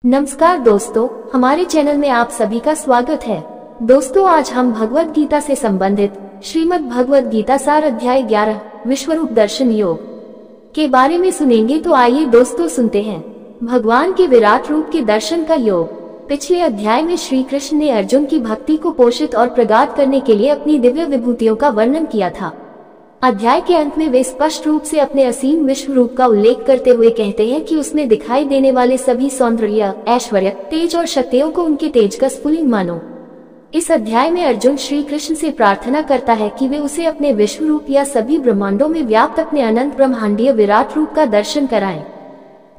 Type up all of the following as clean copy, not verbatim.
नमस्कार दोस्तों, हमारे चैनल में आप सभी का स्वागत है। दोस्तों, आज हम भगवत गीता से संबंधित श्रीमद् भगवत गीता सार अध्याय 11 विश्वरूप दर्शन योग के बारे में सुनेंगे। तो आइए दोस्तों सुनते हैं। भगवान के विराट रूप के दर्शन का योग। पिछले अध्याय में श्री कृष्ण ने अर्जुन की भक्ति को पोषित और प्रगाढ़ करने के लिए अपनी दिव्य विभूतियों का वर्णन किया था। अध्याय के अंत में वे स्पष्ट रूप से अपने असीम विश्व रूप का उल्लेख करते हुए कहते हैं कि उसमें दिखाई देने वाले सभी सौंदर्य, ऐश्वर्य, तेज और शक्तियों को उनके तेज का स्फुलिंग मानो। इस अध्याय में अर्जुन श्री कृष्ण से प्रार्थना करता है कि वे उसे अपने विश्व रूप या सभी ब्रह्मांडों में व्याप्त अपने अनंत ब्रह्मांडीय विराट रूप का दर्शन कराएं।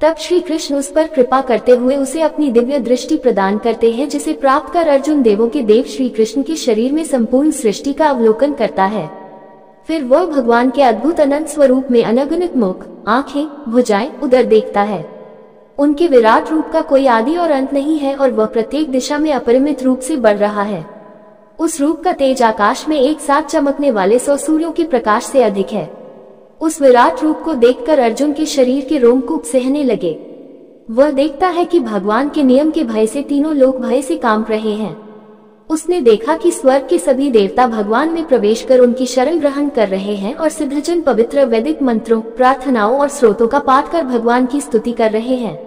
तब श्री कृष्ण उस पर कृपा करते हुए उसे अपनी दिव्य दृष्टि प्रदान करते हैं, जिसे प्राप्त कर अर्जुन देवों के देव श्री कृष्ण के शरीर में संपूर्ण सृष्टि का अवलोकन करता है। फिर वह भगवान के अद्भुत अनंत स्वरूप में अनगिनत मुख, आंखें, भुजाएं, उदर देखता है। उनके विराट रूप का कोई आदि और अंत नहीं है और वह प्रत्येक दिशा में अपरिमित रूप से बढ़ रहा है। उस रूप का तेज आकाश में एक साथ चमकने वाले 100 सूर्यों के प्रकाश से अधिक है। उस विराट रूप को देखकर अर्जुन के शरीर के रोमकूप सहने लगे। वह देखता है कि भगवान के नियम के भय से तीनों लोग भय से कांप रहे हैं। उसने देखा कि स्वर्ग के सभी देवता भगवान में प्रवेश कर उनकी शरण ग्रहण कर रहे हैं और सिद्धजन पवित्र वैदिक मंत्रों, प्रार्थनाओं और स्रोतों का पाठ कर भगवान की स्तुति कर रहे हैं।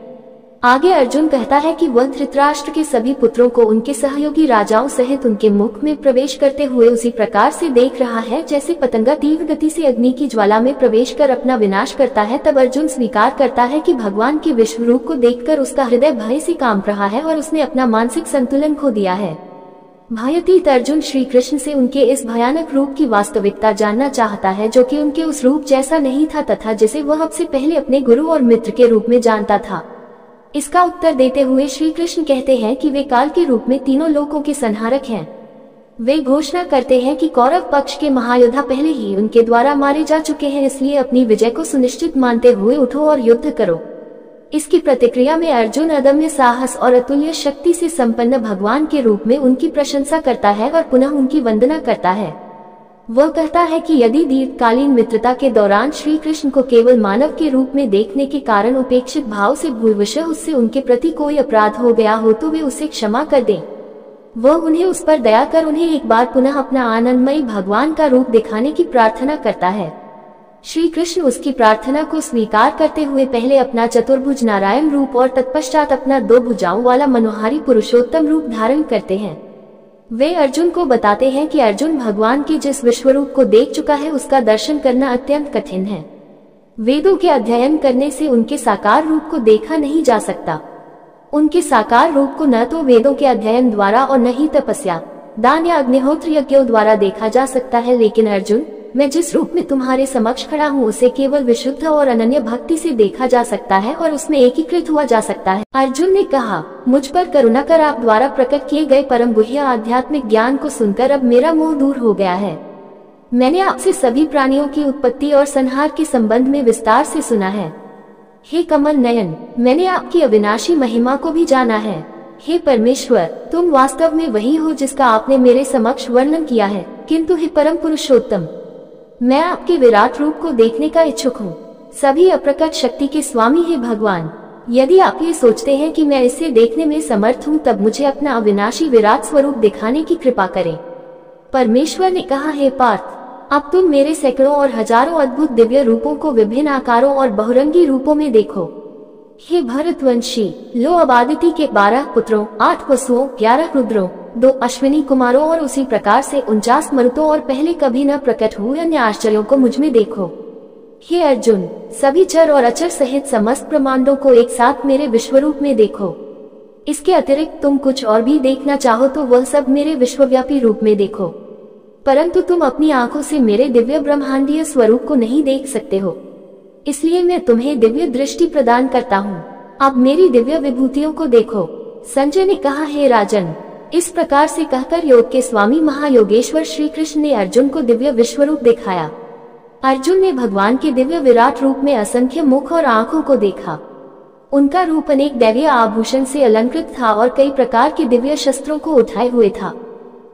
आगे अर्जुन कहता है कि वह धृतराष्ट्र के सभी पुत्रों को उनके सहयोगी राजाओं सहित उनके मुख में प्रवेश करते हुए उसी प्रकार से देख रहा है जैसे पतंगा तीव्र गति से अग्नि की ज्वाला में प्रवेश कर अपना विनाश करता है। तब अर्जुन स्वीकार करता है कि भगवान के विश्व रूप को देखकर उसका हृदय भय से कांप रहा है और उसने अपना मानसिक संतुलन खो दिया है। भयतीत अर्जुन श्री कृष्ण से उनके इस भयानक रूप की वास्तविकता जानना चाहता है, जो कि उनके उस रूप जैसा नहीं था तथा जिसे वह अब से पहले अपने गुरु और मित्र के रूप में जानता था। इसका उत्तर देते हुए श्री कृष्ण कहते हैं कि वे काल के रूप में तीनों लोकों के संहारक हैं। वे घोषणा करते हैं कि कौरव पक्ष के महायोद्धा पहले ही उनके द्वारा मारे जा चुके हैं, इसलिए अपनी विजय को सुनिश्चित मानते हुए उठो और युद्ध करो। इसकी प्रतिक्रिया में अर्जुन अदम्य साहस और अतुल्य शक्ति से संपन्न भगवान के रूप में उनकी प्रशंसा करता है और पुनः उनकी वंदना करता है। वह कहता है कि यदि दीर्घकालीन मित्रता के दौरान श्री कृष्ण को केवल मानव के रूप में देखने के कारण उपेक्षित भाव से भूलवश उससे उनके प्रति कोई अपराध हो गया हो तो वे उसे क्षमा कर दें। वह उन्हें उस पर दया कर उन्हें एक बार पुनः अपना आनंदमयी भगवान का रूप दिखाने की प्रार्थना करता है। श्री कृष्ण उसकी प्रार्थना को स्वीकार करते हुए पहले अपना चतुर्भुज नारायण रूप और तत्पश्चात अपना 2 भुजाओं वाला मनोहारी पुरुषोत्तम रूप धारण करते हैं। वे अर्जुन को बताते हैं कि अर्जुन भगवान के जिस विश्वरूप को देख चुका है उसका दर्शन करना अत्यंत कठिन है। वेदों के अध्ययन करने से उनके साकार रूप को देखा नहीं जा सकता। उनके साकार रूप को न तो वेदों के अध्ययन द्वारा और न ही तपस्या, दान या अग्निहोत्र यज्ञों द्वारा देखा जा सकता है। लेकिन अर्जुन, मैं जिस रूप में तुम्हारे समक्ष खड़ा हूँ उसे केवल विशुद्ध और अनन्य भक्ति से देखा जा सकता है और उसमें एकीकृत हुआ जा सकता है। अर्जुन ने कहा, मुझ पर करुणा कर आप द्वारा प्रकट किए गए परम गुह्य आध्यात्मिक ज्ञान को सुनकर अब मेरा मोह दूर हो गया है। मैंने आपसे सभी प्राणियों की उत्पत्ति और संहार के संबंध में विस्तार से सुना है। हे कमल नयन, मैंने आपकी अविनाशी महिमा को भी जाना है। हे परमेश्वर, तुम वास्तव में वही हो जिसका आपने मेरे समक्ष वर्णन किया है। किंतु हे परम पुरुषोत्तम, मैं आपके विराट रूप को देखने का इच्छुक हूँ। सभी अप्रकट शक्ति के स्वामी है भगवान। यदि आप ये सोचते हैं कि मैं इसे देखने में समर्थ हूँ तब मुझे अपना अविनाशी विराट स्वरूप दिखाने की कृपा करें। परमेश्वर ने कहा, हे पार्थ, अब तुम मेरे सैकड़ों और हजारों अद्भुत दिव्य रूपों को विभिन्न आकारों और बहुरंगी रूपों में देखो। हे भरतवंशी, लो अब आदिति के 12 पुत्रों, 8 वसुओं, 11 रुद्रों, 2 अश्विनी कुमारों और उसी प्रकार से 49 मरुतों और पहले कभी न प्रकट हुए अन्य आश्चर्यों को मुझ में देखो। हे अर्जुन, सभी चर और अचर सहित समस्त ब्रह्मांडों को एक साथ मेरे विश्वरूप में देखो। इसके अतिरिक्त तुम कुछ और भी देखना चाहो तो वह सब मेरे विश्वव्यापी रूप में देखो, परंतु तुम अपनी आंखों से मेरे दिव्य ब्रह्मांडीय स्वरूप को नहीं देख सकते हो, इसलिए मैं तुम्हें दिव्य दृष्टि प्रदान करता हूँ। अब मेरी दिव्य विभूतियों को देखो। संजय ने कहा, हे राजन, इस प्रकार से कहकर योग के स्वामी महायोगेश्वर श्री कृष्ण ने अर्जुन को दिव्य विश्वरूप दिखाया। अर्जुन ने भगवान के दिव्य विराट रूप में असंख्य मुख और आंखों को देखा। उनका रूप अनेक दैवीय आभूषण से अलंकृत था और कई प्रकार के दिव्य शस्त्रों को उठाए हुए था।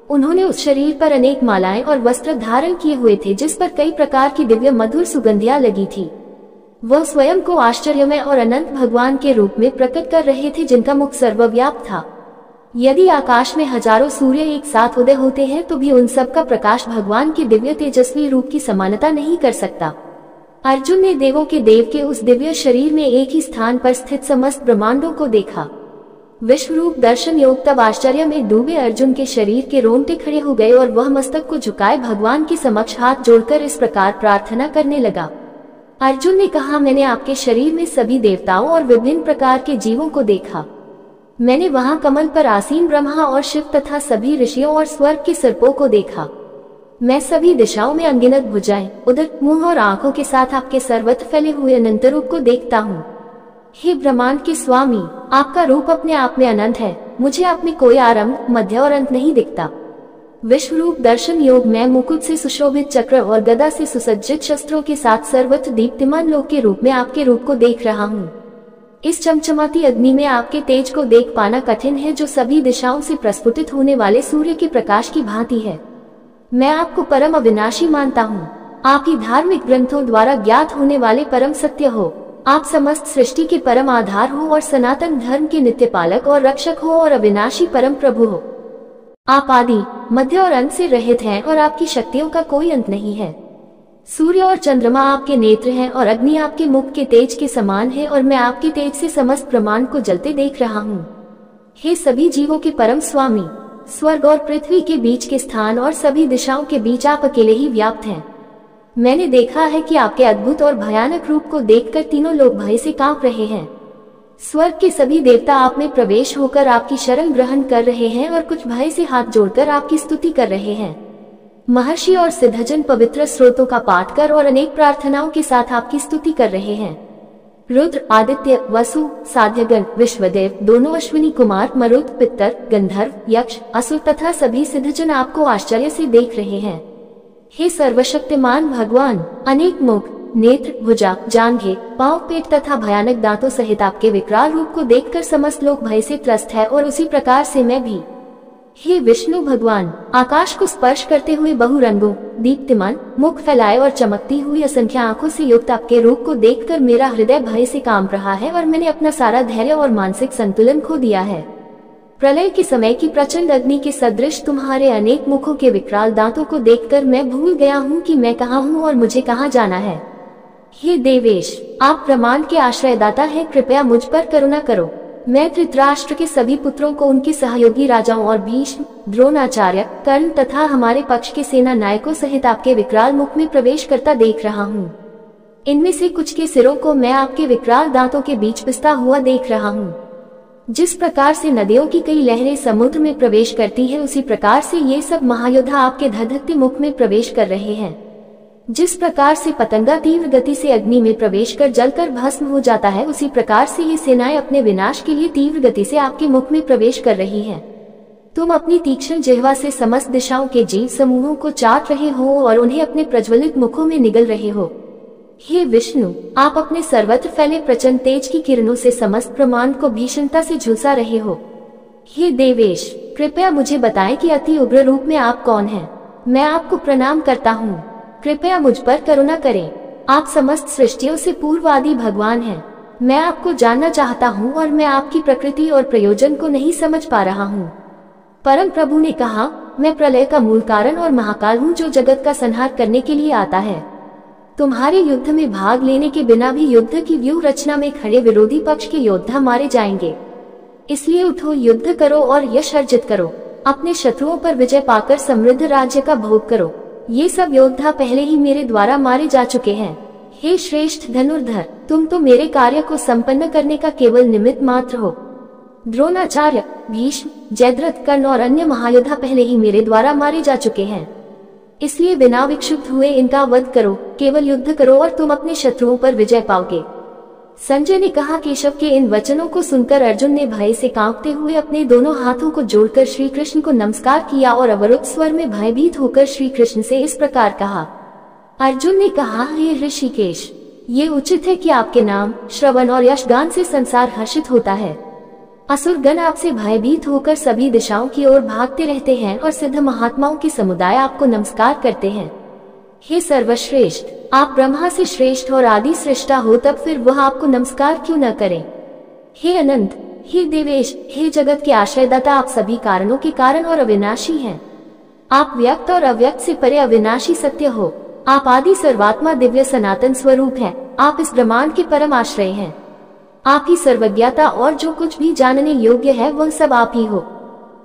उन्होंने उस शरीर पर अनेक मालाएं और वस्त्र धारण किए हुए थे जिस पर कई प्रकार की दिव्य मधुर सुगंधियां लगी थी। वह स्वयं को आश्चर्यमय और अनंत भगवान के रूप में प्रकट कर रहे थे, जिनका मुख सर्वव्यापक था। यदि आकाश में हजारों सूर्य एक साथ उदय होते हैं तो भी उन सब का प्रकाश भगवान के दिव्य तेजस्वी रूप की समानता नहीं कर सकता। अर्जुन ने देवों के देव के उस दिव्य शरीर में एक ही स्थान पर स्थित समस्त ब्रह्मांडों को देखा। विश्वरूप दर्शन योग तब आश्चर्य में डूबे अर्जुन के शरीर के रोंगटे खड़े हो गए और वह मस्तक को झुकाए भगवान के समक्ष हाथ जोड़कर इस प्रकार प्रार्थना करने लगा। अर्जुन ने कहा, मैंने आपके शरीर में सभी देवताओं और विभिन्न प्रकार के जीवों को देखा। मैंने वहां कमल पर आसीन ब्रह्मा और शिव तथा सभी ऋषियों और स्वर्ग के सर्पों को देखा। मैं सभी दिशाओं में अनगिनत भुजाएं, उदर, मुंह और आंखों के साथ आपके सर्वत्र फैले हुए अनंत रूप को देखता हूँ। हे ब्रह्मांड के स्वामी, आपका रूप अपने आप में अनंत है। मुझे आप में कोई आरंभ, मध्य और अंत नहीं दिखता। विश्वरूप दर्शन योग मैं मुकुट से सुशोभित चक्र और गदा से सुसज्जित शस्त्रों के साथ सर्वत्र दीप्तिमान लोक के रूप में आपके रूप को देख रहा हूँ। इस चमचमाती अग्नि में आपके तेज को देख पाना कठिन है, जो सभी दिशाओं से प्रस्फुटित होने वाले सूर्य के प्रकाश की भांति है। मैं आपको परम अविनाशी मानता हूँ। आप ही धार्मिक ग्रंथों द्वारा ज्ञात होने वाले परम सत्य हो। आप समस्त सृष्टि के परम आधार हो और सनातन धर्म के नित्य पालक और रक्षक हो और अविनाशी परम प्रभु हो। आप आदि, मध्य और अंत से रहित हैं और आपकी शक्तियों का कोई अंत नहीं है। सूर्य और चंद्रमा आपके नेत्र हैं और अग्नि आपके मुख के तेज के समान है और मैं आपके तेज से समस्त ब्रह्मांड को जलते देख रहा हूँ। हे सभी जीवों के परम स्वामी, स्वर्ग और पृथ्वी के बीच के स्थान और सभी दिशाओं के बीच आप अकेले ही व्याप्त हैं। मैंने देखा है कि आपके अद्भुत और भयानक रूप को देखकर तीनों लोग भय से कांप रहे हैं। स्वर्ग के सभी देवता आप में प्रवेश होकर आपकी शरण ग्रहण कर रहे हैं और कुछ भय से हाथ जोड़कर आपकी स्तुति कर रहे हैं। महर्षि और सिद्धजन पवित्र स्रोतों का पाठ कर और अनेक प्रार्थनाओं के साथ आपकी स्तुति कर रहे हैं। रुद्र, आदित्य, वसु, साध्यगण, विश्वदेव, दोनों अश्विनी कुमार, मरुत, पितर, गंधर्व, यक्ष, असुर तथा सभी सिद्धजन आपको आश्चर्य से देख रहे हैं। हे सर्वशक्तिमान भगवान, अनेक मुख, नेत्र, भुजा, जांघें, पांव, पेट तथा भयानक दांतों सहित आपके विकराल रूप को देखकर समस्त लोग भय से त्रस्त है और उसी प्रकार से मैं भी। हे विष्णु भगवान, आकाश को स्पर्श करते हुए बहुरंगों, दीप्तिमान, मुख फैलाए और चमकती हुई असंख्य आंखों से युक्त आपके रूप को देखकर मेरा हृदय भय से कांप रहा है और मैंने अपना सारा धैर्य और मानसिक संतुलन खो दिया है। प्रलय के समय की प्रचंड अग्नि के सदृश तुम्हारे अनेक मुखों के विकराल दांतों को देखकर मैं भूल गया हूँ कि मैं कहाँ हूँ और मुझे कहाँ जाना है। हे देवेश, आप ब्रह्मांड के आश्रयदाता हैं, कृपया मुझ पर करुणा करो। मैं धृतराष्ट्र के सभी पुत्रों को उनके सहयोगी राजाओं और भीष्म, द्रोणाचार्य, कर्ण तथा हमारे पक्ष के सेना नायकों सहित आपके विकराल मुख में प्रवेश करता देख रहा हूँ। इनमें से कुछ के सिरों को मैं आपके विकराल दांतों के बीच पिसता हुआ देख रहा हूँ। जिस प्रकार से नदियों की कई लहरें समुद्र में प्रवेश करती है, उसी प्रकार से ये सब महायोद्धा आपके धधकते मुख में प्रवेश कर रहे हैं। जिस प्रकार से पतंगा तीव्र गति से अग्नि में प्रवेश कर जलकर भस्म हो जाता है, उसी प्रकार से ये सेनाएं अपने विनाश के लिए तीव्र गति से आपके मुख में प्रवेश कर रही हैं। तुम अपनी तीक्ष्ण जिह्वा से समस्त दिशाओं के जीव समूहों को चाट रहे हो और उन्हें अपने प्रज्वलित मुखों में निगल रहे हो। हे विष्णु, आप अपने सर्वत्र फैले प्रचंड तेज की किरणों से समस्त ब्रह्मांड को भीषणता से झुलसा रहे हो। हे देवेश, कृपया मुझे बताएं कि अति उग्र रूप में आप कौन हैं। मैं आपको प्रणाम करता हूँ, कृपया मुझ पर करुणा करें। आप समस्त सृष्टियों से पूर्वादि भगवान हैं। मैं आपको जानना चाहता हूँ और मैं आपकी प्रकृति और प्रयोजन को नहीं समझ पा रहा हूँ। परम प्रभु ने कहा, मैं प्रलय का मूल कारण और महाकाल हूँ, जो जगत का संहार करने के लिए आता है। तुम्हारे युद्ध में भाग लेने के बिना भी युद्ध की व्यूह रचना में खड़े विरोधी पक्ष के योद्धा मारे जाएंगे। इसलिए उठो, युद्ध करो और यश अर्जित करो। अपने शत्रुओं पर विजय पाकर समृद्ध राज्य का भोग करो। ये सब योद्धा पहले ही मेरे द्वारा मारे जा चुके हैं। हे श्रेष्ठ धनुर्धर, तुम तो मेरे कार्य को संपन्न करने का केवल निमित्त मात्र हो। द्रोणाचार्य, भीष्म, जयद्रथ, कर्ण और अन्य महायोद्धा पहले ही मेरे द्वारा मारे जा चुके हैं। इसलिए बिना विक्षुब्ध हुए इनका वध करो, केवल युद्ध करो और तुम अपने शत्रुओं पर विजय पाओगे। संजय ने कहा, केशव के इन वचनों को सुनकर अर्जुन ने भय से कांपते हुए अपने दोनों हाथों को जोड़कर श्री कृष्ण को नमस्कार किया और अवरुद्ध स्वर में भयभीत होकर श्री कृष्ण से इस प्रकार कहा। अर्जुन ने कहा, हे ऋषिकेश, ये उचित है कि आपके नाम, श्रवण और यशगान से संसार हर्षित होता है। असुर गण आपसे भयभीत होकर सभी दिशाओं की ओर भागते रहते हैं और सिद्ध महात्माओं के समुदाय आपको नमस्कार करते हैं। हे सर्वश्रेष्ठ, आप ब्रह्मा से श्रेष्ठ और आदि सृष्टा हो, तब फिर वह आपको नमस्कार क्यों न करे। हे अनंत, हे देवेश, हे जगत के आश्रयदाता, आप सभी कारणों के कारण और अविनाशी हैं। आप व्यक्त और अव्यक्त से परे अविनाशी सत्य हो। आप आदि सर्वात्मा दिव्य सनातन स्वरूप हैं। आप इस ब्रह्मांड के परम आश्रय हैं। आप ही सर्वज्ञता और जो कुछ भी जानने योग्य है वह सब आप ही हो।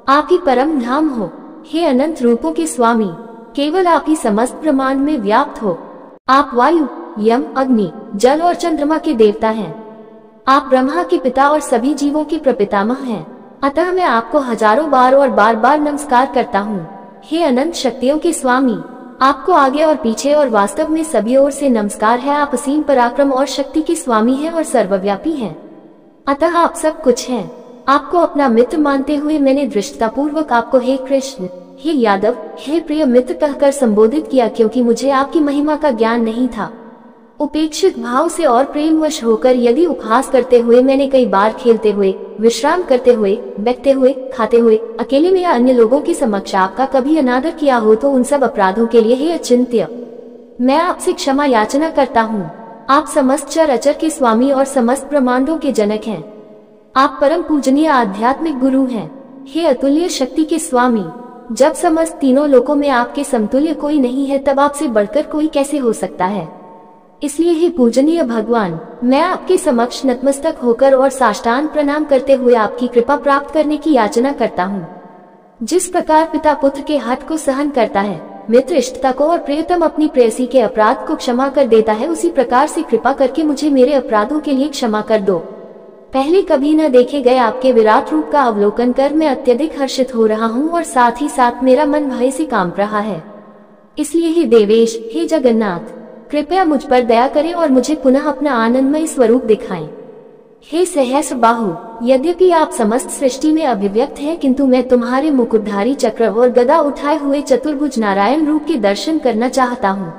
आप ही परम धाम हो। हे अनंत रूपों के स्वामी, केवल आप ही समस्त ब्रह्मांड में व्याप्त हो। आप वायु, यम, अग्नि, जल और चंद्रमा के देवता हैं। आप ब्रह्मा के पिता और सभी जीवों के प्रपितामह हैं। अतः मैं आपको हजारों बार और बार बार नमस्कार करता हूँ। हे अनंत शक्तियों के स्वामी, आपको आगे और पीछे और वास्तव में सभी ओर से नमस्कार है। आप असीम पराक्रम और शक्ति के स्वामी हैं और सर्वव्यापी हैं। अतः आप सब कुछ हैं। आपको अपना मित्र मानते हुए मैंने दृष्टतापूर्वक आपको हे कृष्ण, हे यादव, हे प्रिय मित्र कहकर संबोधित किया, क्योंकि मुझे आपकी महिमा का ज्ञान नहीं था। उपेक्षित भाव से और प्रेमवश होकर यदि उपहास करते हुए मैंने कई बार खेलते हुए, विश्राम करते हुए, बैठते हुए, खाते हुए, अकेले में या अन्य लोगों के समक्ष आपका कभी अनादर किया हो, तो उन सब अपराधों के लिए हे अचिंत्य, मैं आपसे क्षमा याचना करता हूँ। आप समस्त चर अचर के स्वामी और समस्त ब्रह्मांडों के जनक हैं। आप परम पूजनीय आध्यात्मिक गुरु हैं। हे अतुल्य शक्ति के स्वामी, जब समस्त तीनों लोकों में आपके समतुल्य कोई नहीं है, तब आपसे बढ़कर कोई कैसे हो सकता है। इसलिए हे पूजनीय भगवान, मैं आपके समक्ष नतमस्तक होकर और साष्टांग प्रणाम करते हुए आपकी कृपा प्राप्त करने की याचना करता हूँ। जिस प्रकार पिता पुत्र के हठ को सहन करता है, मित्र इष्टता को और प्रियतम अपनी प्रेयसी के अपराध को क्षमा कर देता है, उसी प्रकार से कृपा करके मुझे मेरे अपराधों के लिए क्षमा कर दो। पहले कभी न देखे गए आपके विराट रूप का अवलोकन कर मैं अत्यधिक हर्षित हो रहा हूँ और साथ ही साथ मेरा मन भय से कांप रहा है। इसलिए हे देवेश, हे जगन्नाथ, कृपया मुझ पर दया करें और मुझे पुनः अपना आनंदमय स्वरूप दिखाएं। हे सहस्र बाहु, यद्यपि आप समस्त सृष्टि में अभिव्यक्त हैं, किंतु मैं तुम्हारे मुकुटधारी चक्र और गदा उठाए हुए चतुर्भुज नारायण रूप के दर्शन करना चाहता हूँ।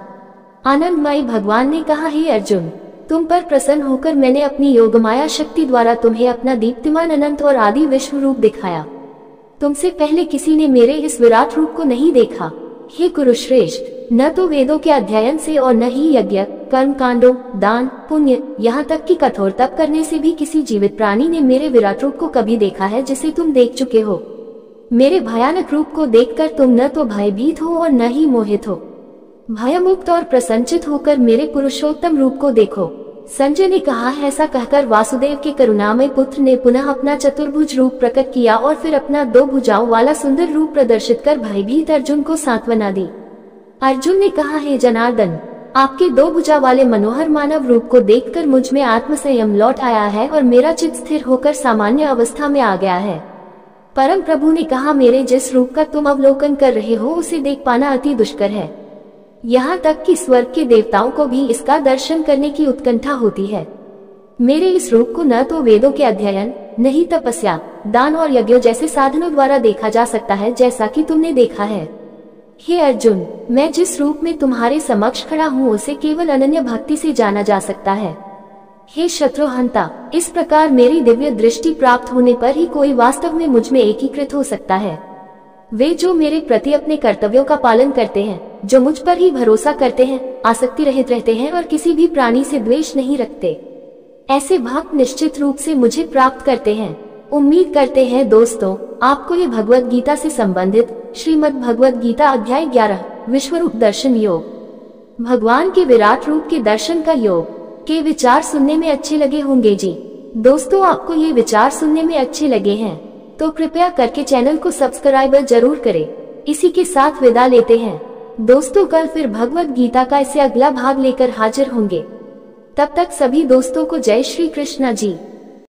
आनंदमय भगवान ने कहा, हे अर्जुन, तुम पर प्रसन्न होकर मैंने अपनी योगमाया शक्ति द्वारा तुम्हें अपना दीप्तिमान अनंत और आदि विश्व रूप दिखाया। तुमसे पहले किसी ने मेरे इस विराट रूप को नहीं देखा। हे कुरुश्रेष्ठ, न तो वेदों के अध्ययन से और न ही यज्ञ, कर्म कांडों, दान, पुण्य, यहाँ तक कि कठोर तप करने से भी किसी जीवित प्राणी ने मेरे विराट रूप को कभी देखा है जिसे तुम देख चुके हो। मेरे भयानक रूप को देखकर तुम न तो भयभीत हो और न ही मोहित हो। भयमुक्त और प्रसन्नचित होकर मेरे पुरुषोत्तम रूप को देखो। संजय ने कहा, ऐसा कहकर वासुदेव के करुणामय पुत्र ने पुनः अपना चतुर्भुज रूप प्रकट किया और फिर अपना 2 भुजाओं वाला सुंदर रूप प्रदर्शित कर भयभीत अर्जुन को सांत्वना दी। अर्जुन ने कहा, हे जनार्दन, आपके 2 भुजा वाले मनोहर मानव रूप को देखकर मुझ में आत्मसंयम लौट आया है और मेरा चित्त स्थिर होकर सामान्य अवस्था में आ गया है। परम प्रभु ने कहा, मेरे जिस रूप का तुम अवलोकन कर रहे हो उसे देख पाना अति दुष्कर है। यहाँ तक कि स्वर्ग के देवताओं को भी इसका दर्शन करने की उत्कंठा होती है। मेरे इस रूप को न तो वेदों के अध्ययन, न ही तपस्या, दान और यज्ञों जैसे साधनों द्वारा देखा जा सकता है, जैसा कि तुमने देखा है। हे अर्जुन, मैं जिस रूप में तुम्हारे समक्ष खड़ा हूँ उसे केवल अनन्य भक्ति से जाना जा सकता है। हे शत्रुहंता, इस प्रकार मेरी दिव्य दृष्टि प्राप्त होने पर ही कोई वास्तव में मुझ में एकीकृत हो सकता है। वे जो मेरे प्रति अपने कर्तव्यों का पालन करते हैं, जो मुझ पर ही भरोसा करते हैं, आसक्ति रहित रहते हैं और किसी भी प्राणी से द्वेष नहीं रखते, ऐसे भक्त निश्चित रूप से मुझे प्राप्त करते हैं। उम्मीद करते हैं दोस्तों, आपको ये भगवत गीता से संबंधित श्रीमद् भगवत गीता अध्याय 11 विश्वरूप दर्शन योग, भगवान के विराट रूप के दर्शन का योग के विचार सुनने में अच्छे लगे होंगे जी। दोस्तों, आपको ये विचार सुनने में अच्छे लगे हैं तो कृपया करके चैनल को सब्सक्राइब जरूर करें। इसी के साथ विदा लेते हैं दोस्तों। कल फिर भगवत गीता का इससे अगला भाग लेकर हाजिर होंगे। तब तक सभी दोस्तों को जय श्री कृष्णा जी।